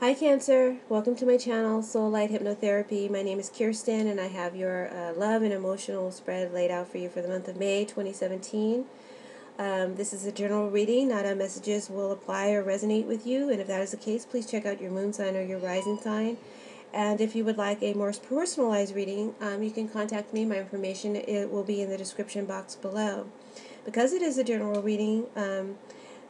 Hi Cancer, welcome to my channel, Soul Light Hypnotherapy. My name is Kirsten and I have your love and emotional spread laid out for you for the month of May 2017. This is a general reading, not all messages will apply or resonate with you, and if that is the case, please check out your moon sign or your rising sign. And if you would like a more personalized reading, you can contact me. My information it will be in the description box below. Because it is a general reading,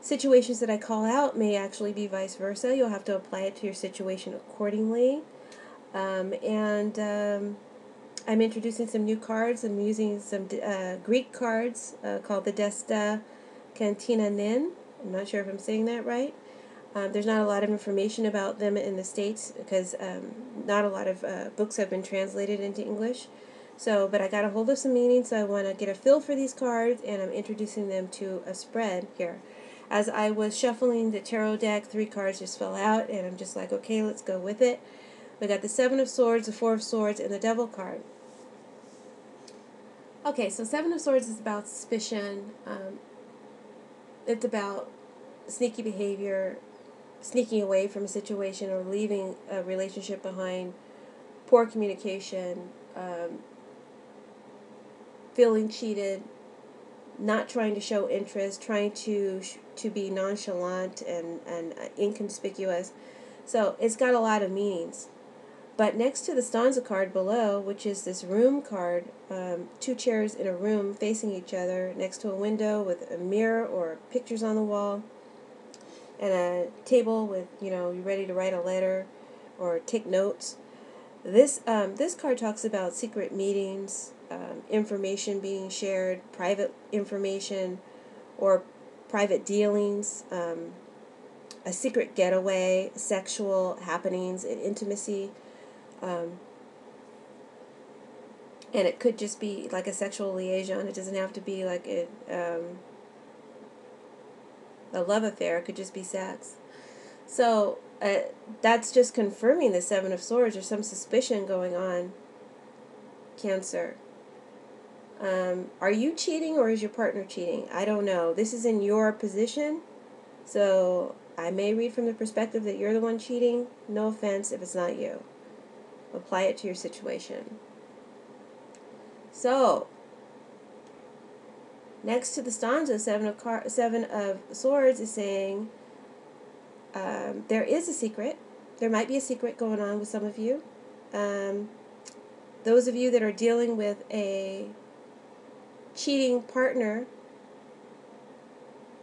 situations that I call out may actually be vice versa. You'll have to apply it to your situation accordingly. I'm introducing some new cards. I'm using some Greek cards called the Desta Cantina Nin. I'm not sure if I'm saying that right. There's not a lot of information about them in the States because not a lot of books have been translated into English. But I got a hold of some meanings, so I want to get a feel for these cards, and I'm introducing them to a spread here. As I was shuffling the tarot deck, 3 cards just fell out, and I'm just like, okay, let's go with it. We got the 7 of Swords, the 4 of Swords, and the Devil card. Okay, so 7 of Swords is about suspicion. It's about sneaky behavior, sneaking away from a situation or leaving a relationship behind, poor communication, feeling cheated, not trying to show interest, trying to be nonchalant and inconspicuous. So it's got a lot of meanings. But next to the stanza card below, which is this room card, 2 chairs in a room facing each other next to a window with a mirror or pictures on the wall, and a table with, you're ready to write a letter or take notes. This card talks about secret meetings, information being shared, private information, or private dealings, a secret getaway, sexual happenings, and intimacy. And it could just be like a sexual liaison. It doesn't have to be like a love affair. It could just be sex. So that's just confirming the 7 of Swords. There's some suspicion going on, Cancer. Are you cheating or is your partner cheating? I don't know. This is in your position, so I may read from the perspective that you're the one cheating. No offense if it's not you. Apply it to your situation. So, next to the stanza, 7 of Swords is saying there is a secret. There might be a secret going on with some of you. Those of you that are dealing with a cheating partner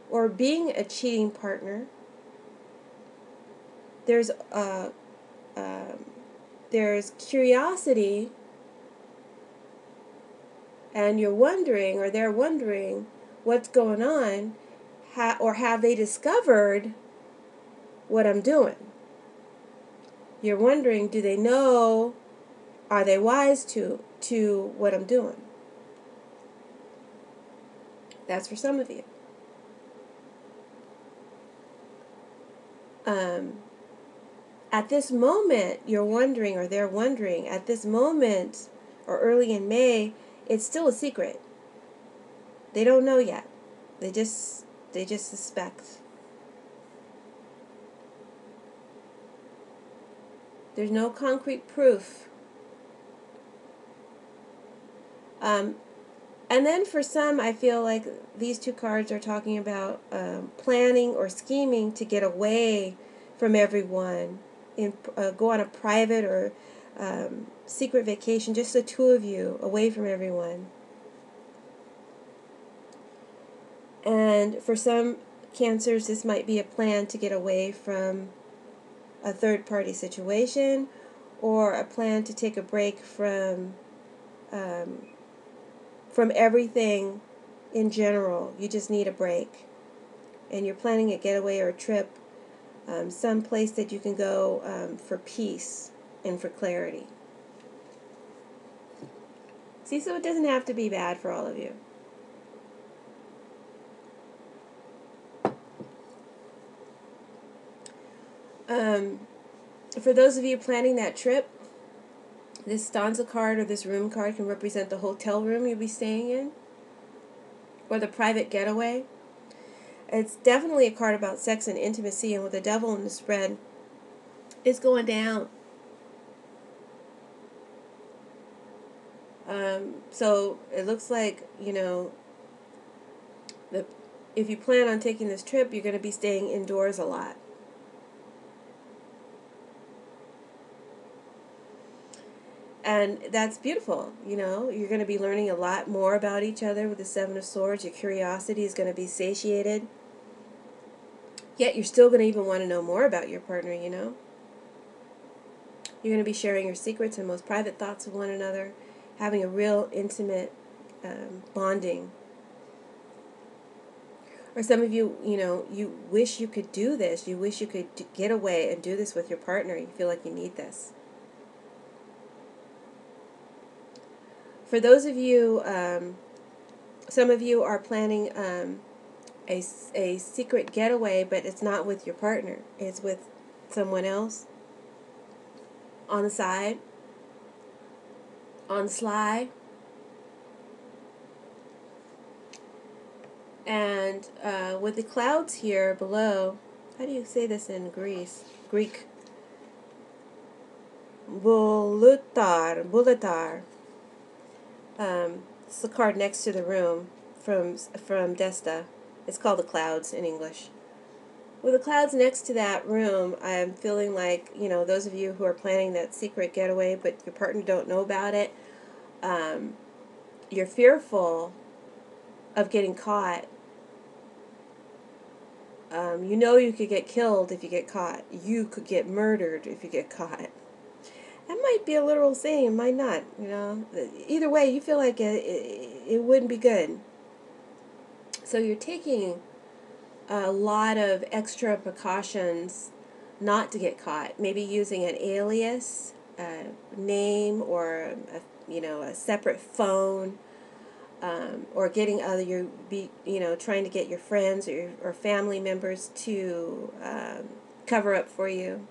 or being a cheating partner, there's curiosity, and you're wondering, or they're wondering, what's going on, or have they discovered what I'm doing? You're wondering, do they know, are they wise to what I'm doing? That's for some of you. At this moment, you're wondering, or they're wondering, at this moment, or early in May, it's still a secret. They don't know yet. They just suspect. There's no concrete proof. And then for some, I feel like these 2 cards are talking about planning or scheming to get away from everyone, go on a private or secret vacation, just the 2 of you, away from everyone. And for some Cancers, this might be a plan to get away from a third-party situation, or a plan to take a break from everything in general. You just need a break, and you're planning a getaway or a trip, some place that you can go for peace and for clarity. See, so it doesn't have to be bad for all of you. For those of you planning that trip, this stanza card or this room card can represent the hotel room you'll be staying in, or the private getaway. It's definitely a card about sex and intimacy, and with the devil in the spread, It's going down. So it looks like, the, if you plan on taking this trip, you're going to be staying indoors a lot. And that's beautiful, You're going to be learning a lot more about each other with the Seven of Swords. Your curiosity is going to be satiated. Yet you're still going to even want to know more about your partner, You're going to be sharing your secrets and most private thoughts with one another, having a real intimate bonding. Or some of you, you wish you could do this. You wish you could get away and do this with your partner. You feel like you need this. For those of you, some of you are planning a secret getaway, but it's not with your partner. It's with someone else on the side, on the sly. And with the clouds here below, how do you say this in Greek? Bulatar. It's the card next to the room from Desta. It's called the clouds in English. With the clouds next to that room, I'm feeling like, those of you who are planning that secret getaway, but your partner don't know about it, you're fearful of getting caught. You could get killed if you get caught. You could get murdered if you get caught. That might be a literal saying, it might not, Either way, you feel like it wouldn't be good. So you're taking a lot of extra precautions not to get caught. Maybe using an alias, a name, or a separate phone, or getting trying to get your friends or family members to cover up for you,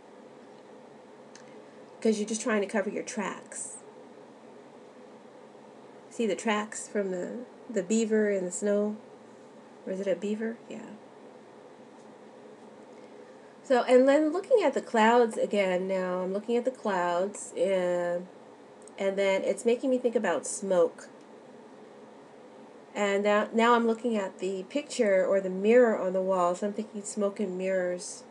because you're just trying to cover your tracks. See the tracks from the beaver in the snow? Or is it a beaver? Yeah. So, and then looking at the clouds again now, I'm looking at the clouds, and then it's making me think about smoke. And now I'm looking at the picture or the mirror on the wall, so I'm thinking smoke and mirrors.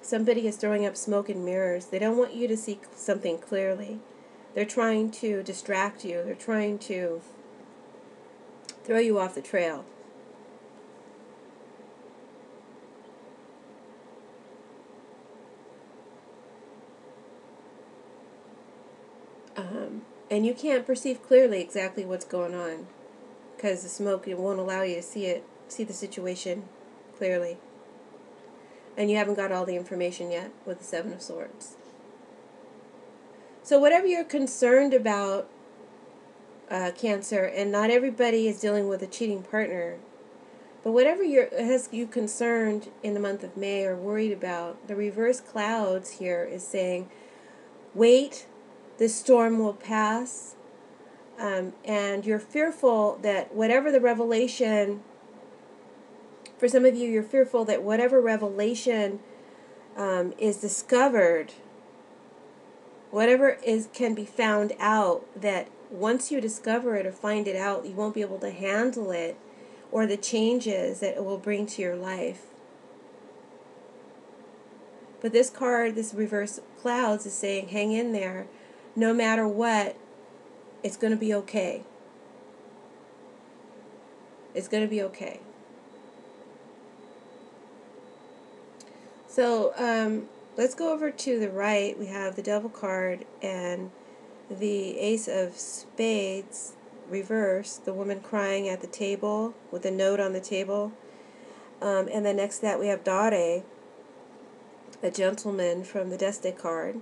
Somebody is throwing up smoke and mirrors. They don't want you to see something clearly. They're trying to distract you. They're trying to throw you off the trail. And you can't perceive clearly exactly what's going on, because the smoke, it won't allow you to see the situation clearly. And you haven't got all the information yet with the Seven of Swords. So whatever you're concerned about, Cancer, and not everybody is dealing with a cheating partner, but whatever has you concerned in the month of May or worried about, the reverse clouds here is saying, wait, this storm will pass. And you're fearful that whatever the revelation, for some of you, you're fearful that whatever revelation is discovered, whatever can be found out, that once you discover it or find it out, you won't be able to handle it or the changes that it will bring to your life. But this card, this reverse clouds, is saying, hang in there. No matter what, it's going to be okay. It's going to be okay. So let's go over to the right. We have the Devil card and the Ace of Spades reverse, the woman crying at the table with a note on the table. And then next to that we have Dare, a gentleman from the Deste card.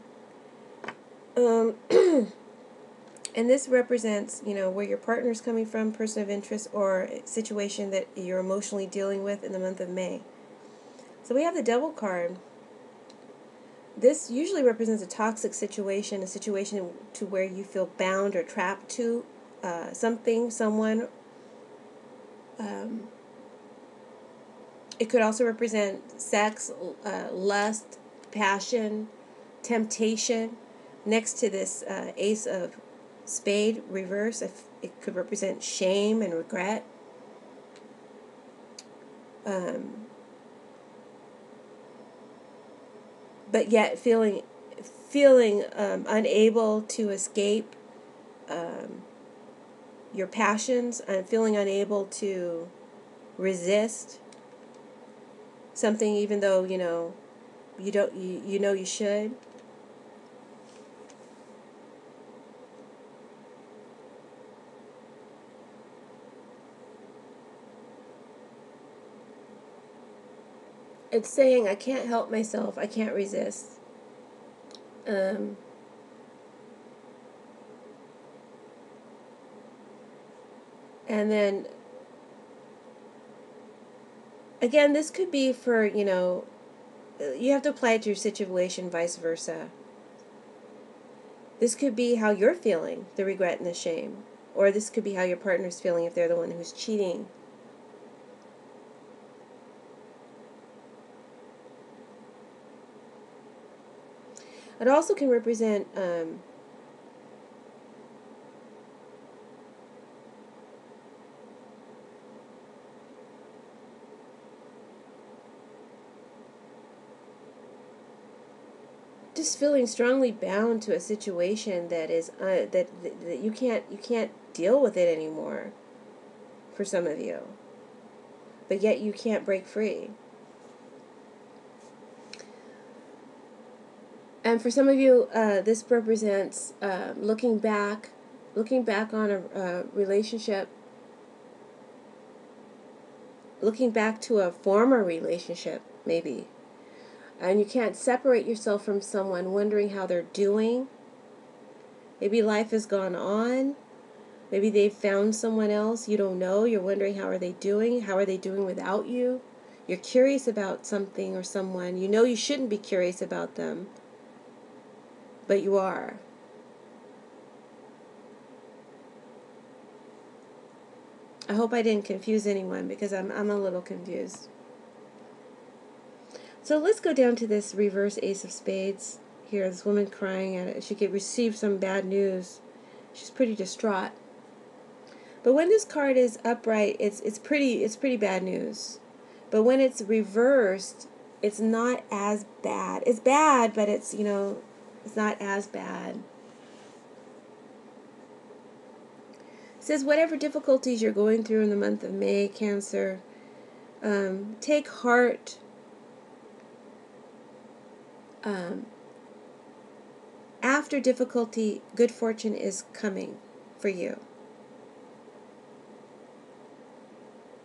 And this represents, where your partner's coming from, person of interest, or a situation that you're emotionally dealing with in the month of May. So we have the Devil card. This usually represents a toxic situation, a situation to where you feel bound or trapped to something, someone. It could also represent sex, lust, passion, temptation. Next to this Ace of Spade reverse, it could represent shame and regret. But yet feeling unable to escape your passions, and feeling unable to resist something, even though you know you should. It's saying, I can't help myself, I can't resist. And then again, this could be for, you have to apply it to your situation, vice versa. This could be how you're feeling, the regret and the shame. Or this could be how your partner's feeling if they're the one who's cheating. It also can represent just feeling strongly bound to a situation that is that you can't deal with it anymore. For some of you, but yet you can't break free. And for some of you, this represents looking back on a relationship, looking back to a former relationship, maybe. And you can't separate yourself from someone, wondering how they're doing. Maybe life has gone on. Maybe they've found someone else you don't know. You're wondering, how are they doing? How are they doing without you? You're curious about something or someone. You know you shouldn't be curious about them, but you are. I hope I didn't confuse anyone, because I'm a little confused. So let's go down to this reverse Ace of Spades. Here, this woman crying at it. She could receive some bad news. She's pretty distraught. But when this card is upright, it's pretty bad news. But when it's reversed, it's not as bad. It's bad, but it's not as bad. It says, whatever difficulties you're going through in the month of May, Cancer, take heart. After difficulty, good fortune is coming for you.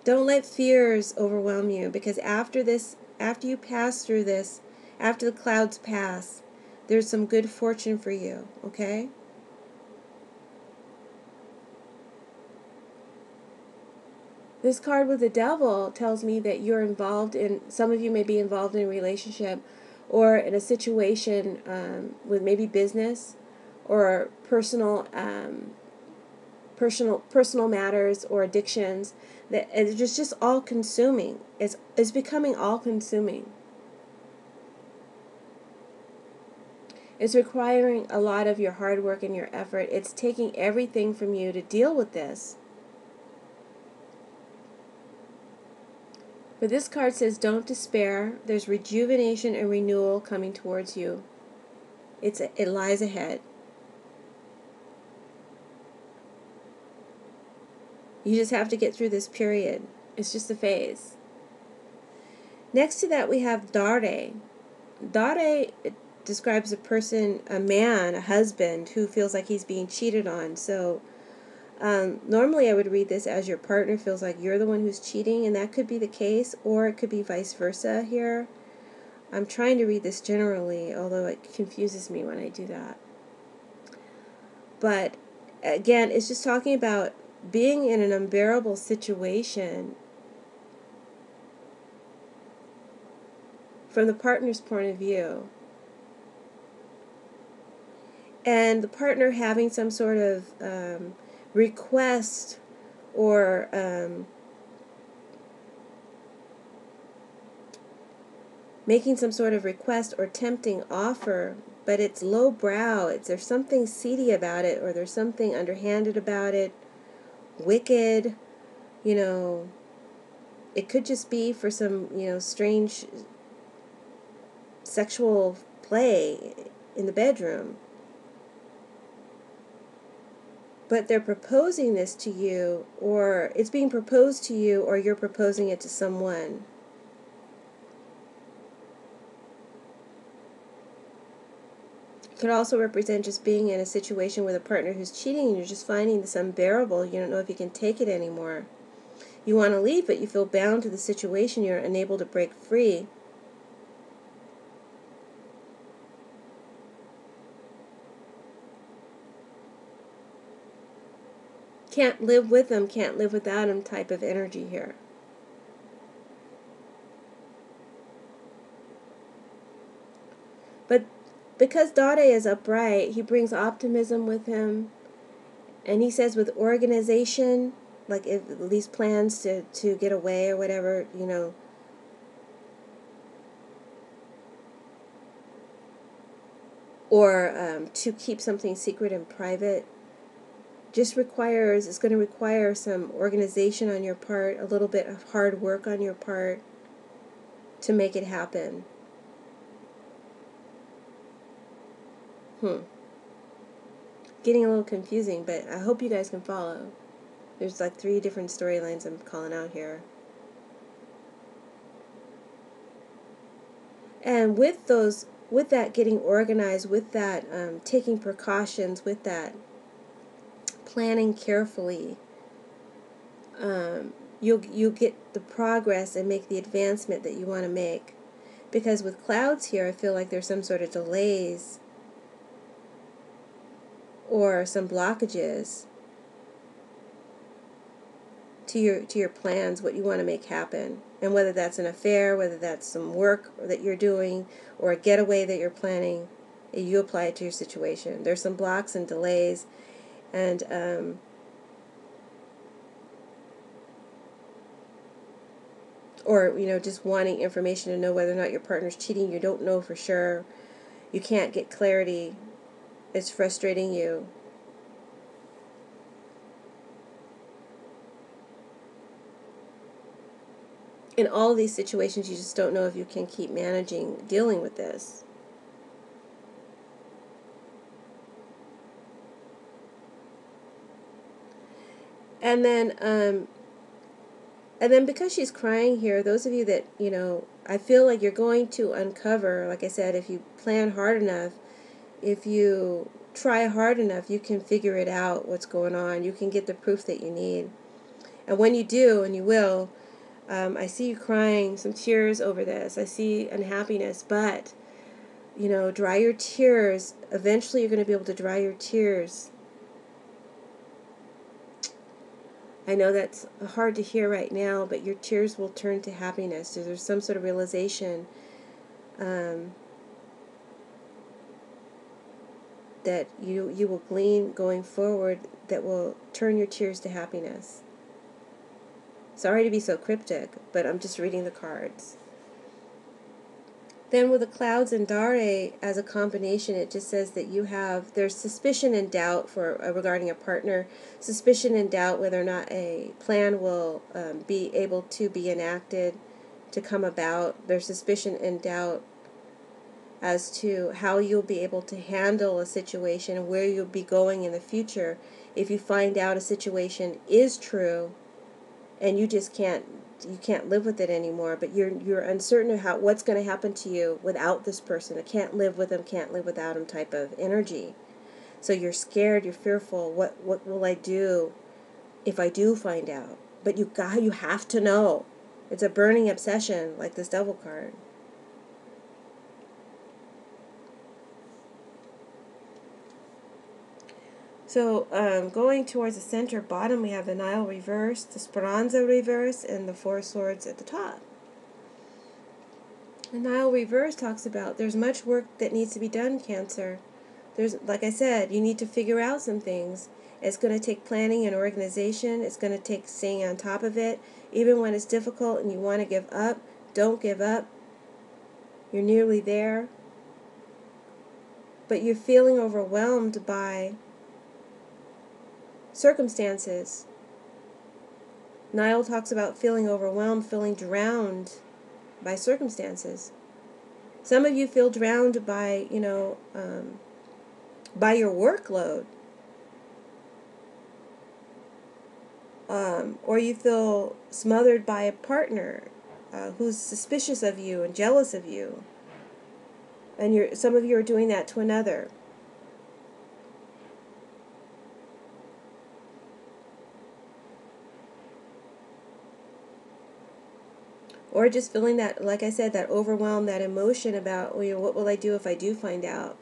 Don't let fears overwhelm you, because after you pass through this, after the clouds pass, there's some good fortune for you, okay? This card with the Devil tells me that you're involved in, some of you may be involved in a relationship or in a situation with maybe business or personal matters or addictions, that it's just all consuming. It's becoming all consuming. It's requiring a lot of your hard work and your effort. It's taking everything from you to deal with this. But this card says, don't despair. There's rejuvenation and renewal coming towards you. It lies ahead. You just have to get through this period. It's just a phase. Next to that, we have Dare. Dare describes a person, a man, a husband, who feels like he's being cheated on. So normally I would read this as your partner feels like you're the one who's cheating, and that could be the case, or it could be vice versa here. I'm trying to read this generally, although it confuses me when I do that. But again, it's just talking about being in an unbearable situation from the partner's point of view. And the partner having some sort of request or making some sort of request or tempting offer but it's lowbrow. There's something seedy about it, or there's something underhanded about it, wicked, you know. It could just be for some, strange sexual play in the bedroom. But they're proposing this to you, or it's being proposed to you, or you're proposing it to someone. It could also represent just being in a situation with a partner who's cheating and you're just finding this unbearable. You don't know if you can take it anymore. You want to leave, but you feel bound to the situation. You're unable to break free. Can't live with them, can't live without them type of energy here. But because Dade is upright, he brings optimism with him. And he says with organization, like if these plans to get away or whatever, or to keep something secret and private, it's going to require some organization on your part, a little bit of hard work on your part to make it happen. Getting a little confusing, but I hope you guys can follow. There's like 3 different storylines I'm calling out here. And with that getting organized, with that taking precautions, with that planning carefully, you'll get the progress and make the advancement that you want to make. Because with clouds here, I feel like there's some sort of delays or some blockages to your plans, what you want to make happen. And whether that's an affair, whether that's some work that you're doing, or a getaway that you're planning, you apply it to your situation. There's some blocks and delays, and or just wanting information to know whether or not your partner's cheating. You don't know for sure. You can't get clarity. It's frustrating you. In all of these situations, you just don't know if you can keep dealing with this. And then because she's crying here, those of you that, I feel like you're going to uncover, like I said, if you plan hard enough, if you try hard enough, you can figure it out, what's going on. You can get the proof that you need. And when you do, and you will, I see you crying some tears over this. I see unhappiness, but, dry your tears. Eventually you're going to be able to dry your tears. I know that's hard to hear right now, but your tears will turn to happiness. So there's some sort of realization that you will glean going forward that will turn your tears to happiness. Sorry to be so cryptic, but I'm just reading the cards. Then with the clouds and Dare as a combination, it just says that there's suspicion and doubt regarding a partner, suspicion and doubt whether or not a plan will be able to be enacted, to come about. There's suspicion and doubt as to how you'll be able to handle a situation and where you'll be going in the future if you find out a situation is true and you can't live with it anymore, but you're uncertain of what's going to happen to you without this person. I can't live with them, can't live without them type of energy. So you're scared, you're fearful. What will I do if I do find out? But you have to know. It's a burning obsession, like this Devil card. So going towards the center bottom, we have the Nile reverse, the Speranza reverse, and the Four Swords at the top. The Nile reverse talks about there's much work that needs to be done, Cancer. Like I said, you need to figure out some things. It's going to take planning and organization. It's going to take staying on top of it. Even when it's difficult and you want to give up, don't give up. You're nearly there. but you're feeling overwhelmed by circumstances. Niall talks about feeling overwhelmed, feeling drowned by circumstances. Some of you feel drowned by, by your workload. Or you feel smothered by a partner who's suspicious of you and jealous of you. And some of you are doing that to another. Or just feeling that, like I said, that overwhelm, that emotion about, what will I do if I do find out?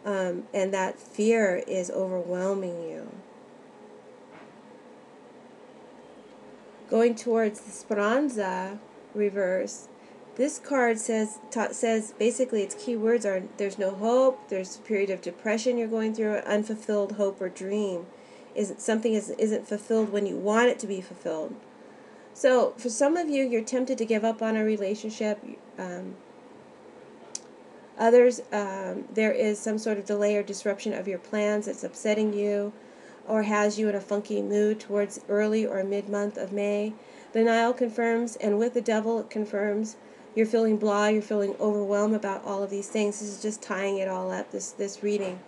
And that fear is overwhelming you. Going towards the Speranza reverse, this card says basically its key words are there's no hope, there's a period of depression you're going through, unfulfilled hope or dream. Something isn't fulfilled when you want it to be fulfilled. So for some of you, you're tempted to give up on a relationship. Others, there is some sort of delay or disruption of your plans that's upsetting you or has you in a funky mood towards early or mid-month of May. The Nile confirms, and with the Devil it confirms, you're feeling blah, you're feeling overwhelmed about all of these things. This is just tying it all up, this reading.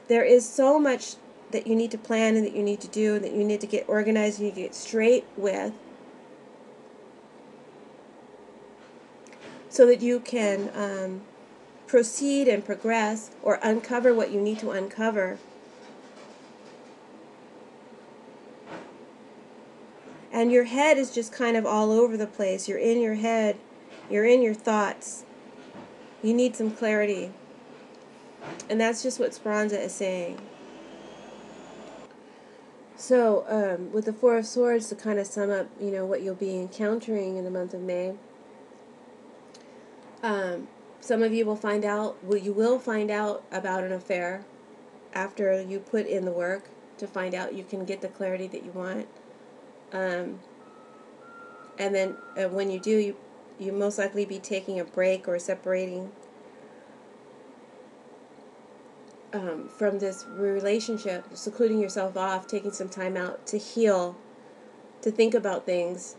There is so much that you need to plan and that you need to do and that you need to get organized and you get straight with, so that you can proceed and progress or uncover what you need to uncover. And your head is just kind of all over the place. You're in your head. You're in your thoughts. You need some clarity. And that's just what Speranza is saying. So, with the Four of Swords, to kind of sum up, what you'll be encountering in the month of May, some of you will find out, you will find out about an affair after you put in the work to find out you can get the clarity that you want. And then when you do, you most likely be taking a break or separating from this relationship, secluding yourself off, taking some time out to heal, to think about things,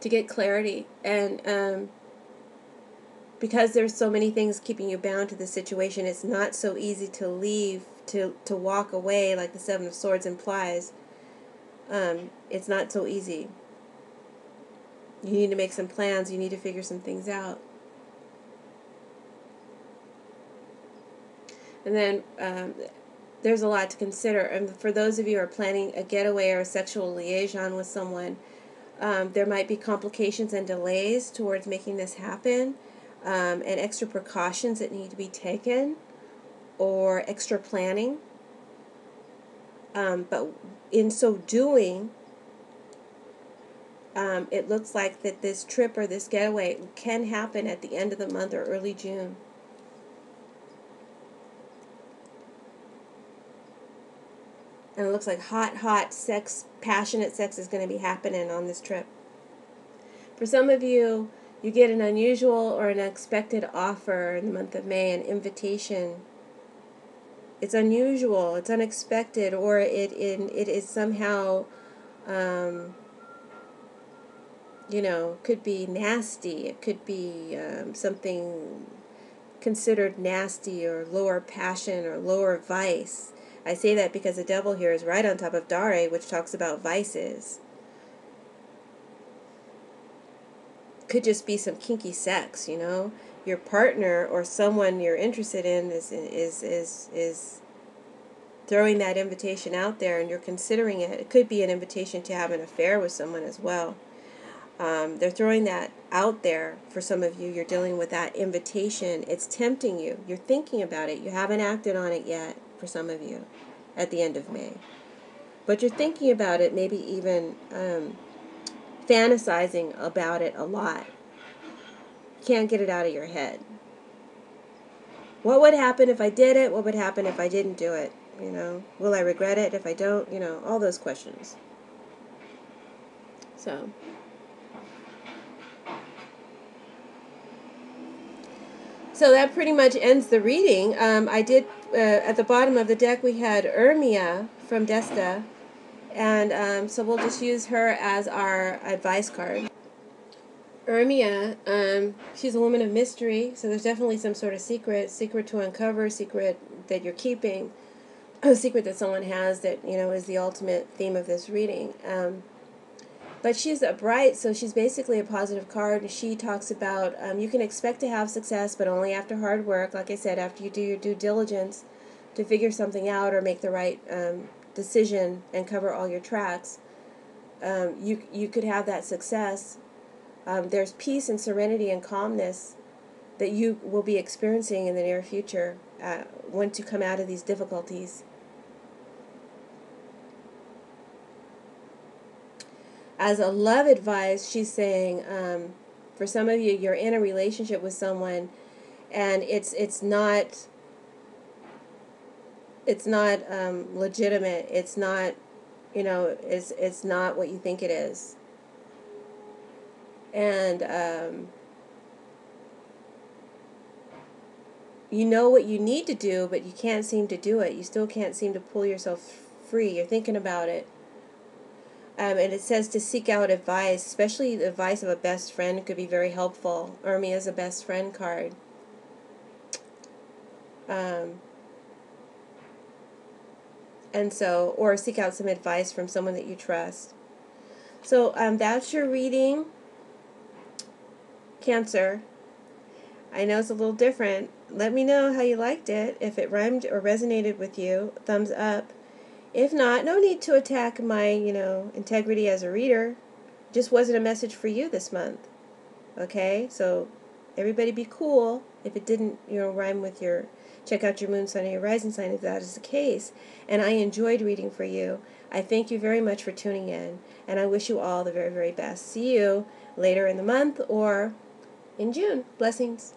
to get clarity. And because there's so many things keeping you bound to the situation, it's not so easy to leave, to walk away like the Seven of Swords implies. It's not so easy. You need to make some plans. You need to figure some things out. And then there's a lot to consider. And for those of you who are planning a getaway or a sexual liaison with someone, there might be complications and delays towards making this happen, and extra precautions that need to be taken, or extra planning. But in so doing, it looks like that this trip or this getaway can happen at the end of the month or early June. And it looks like hot sex, passionate sex is going to be happening on this trip. For some of you, you get an unusual or an unexpected offer in the month of May, an invitation. It's unusual, it's unexpected, or it is somehow, could be nasty. It could be something considered nasty or lower passion or lower vice. I say that because the Devil here is right on top of Dare, which talks about vices. Could just be some kinky sex, Your partner or someone you're interested in is throwing that invitation out there, and you're considering it. It could be an invitation to have an affair with someone as well. They're throwing that out there for some of you. You're dealing with that invitation. It's tempting you. You're thinking about it. You haven't acted on it yet for some of you at the end of May. But you're thinking about it, maybe even fantasizing about it a lot. Can't get it out of your head. What would happen if I did it? What would happen if I didn't do it? Will I regret it if I don't? All those questions. So that pretty much ends the reading. I did, at the bottom of the deck, we had Ermia from Desta. And so we'll just use her as our advice card. Ermia, she's a woman of mystery, so there's definitely some sort of secret to uncover, secret that you're keeping, a secret that someone has that, is the ultimate theme of this reading. But she's a bright, so she's basically a positive card. She talks about you can expect to have success, but only after hard work. Like I said, after you do your due diligence to figure something out or make the right decision and cover all your tracks, you could have that success. There's peace and serenity and calmness that you will be experiencing in the near future once you come out of these difficulties. As a love advice, she's saying, for some of you, you're in a relationship with someone, and it's not legitimate. It's not, it's not what you think it is. And you know what you need to do, but you can't seem to do it. You still can't seem to pull yourself free. You're thinking about it. And it says to seek out advice, especially the advice of a best friend could be very helpful. Ermi is a best friend card. And so, or seek out some advice from someone that you trust. So that's your reading, Cancer. I know it's a little different. Let me know how you liked it. If it rhymed or resonated with you, thumbs up. If not, no need to attack my, integrity as a reader. Just wasn't a message for you this month. Okay? So everybody be cool if it didn't, rhyme with your, check out your moon sign and your rising sign if that is the case. And I enjoyed reading for you. I thank you very much for tuning in. And I wish you all the very, very best. See you later in the month or in June. Blessings.